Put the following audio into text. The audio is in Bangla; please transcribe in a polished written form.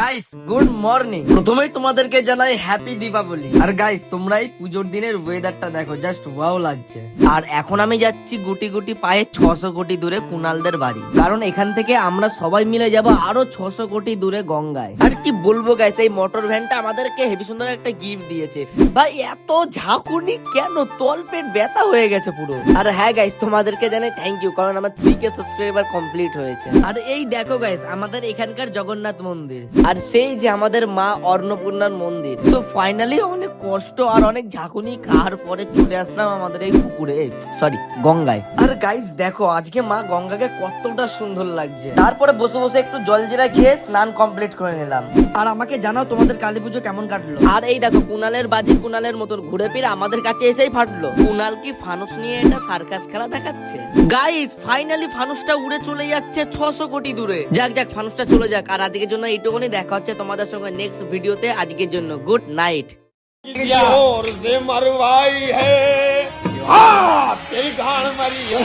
Guys good morning. প্রথমেই তোমাদেরকে জানাই হ্যাপি দীপাবলি। আর গাইস তোমরা এই পুজোর দিনের ওয়েদারটা দেখো, জাস্ট ওয়াও লাগছে। আর এখন আমি যাচ্ছি গুটি গুটি পায়ে 600 কোটি দূরে কুনালদের বাড়ি, কারণ এখান থেকে আমরা সবাই মিলে যাব আরো 600 কোটি দূরে গঙ্গায়। আর কি বলবো গাইস, এই মোটর ভ্যানটা আমাদেরকে হেভি সুন্দর একটা গিফট দিয়েছে। ভাই এত ঝাঁকুনি কেন, তল পেট ব্যথা হয়ে গেছে পুরো। আর হ্যাঁ গাইস তোমাদেরকে জানাই থ্যাংক ইউ, কারণ আমার 3K সাবস্ক্রাইবার কমপ্লিট হয়েছে। আর এই দেখো গাইস আমাদের এখানকার জগন্নাথ মন্দির, আর সেই যে আমাদের মা অন্নপূর্ণার মন্দির। সো ফাইনালি অনেক কষ্ট আর অনেক ঝাঁকুনি খাওয়ার পরে চলে আসলাম আমাদের এই পুকুরে, সরি গঙ্গায়। আর গাইস দেখো আজকে মা গঙ্গাকে কতটা সুন্দর লাগছে। তারপরে বসে বসে একটু জলজিরা খেয়ে স্নান কমপ্লিট করে নিলাম। আর আমাকে জানাও তোমাদের কালী পুজো কেমন কাটলো। আর এই দেখো কুনালের বাজি কুনালের মতন ঘুরে ফিরে আমাদের কাছে এসেই ফাটলো। কুনাল কি ফানুস নিয়ে এটা সার্কাস খেলা দেখাচ্ছে। গাইস ফাইনালি ফানুসটা উড়ে চলে যাচ্ছে 600 কোটি দূরে। যাক যাক ফানুসটা চলে যাক। আর আজকের জন্য এইটুকুনি, দেখা হচ্ছে তোমাদের সঙ্গে নেক্সট ভিডিওতে। আজকের জন্য গুড নাইট। और से मरवाई है तेरी गाड़ मरी है।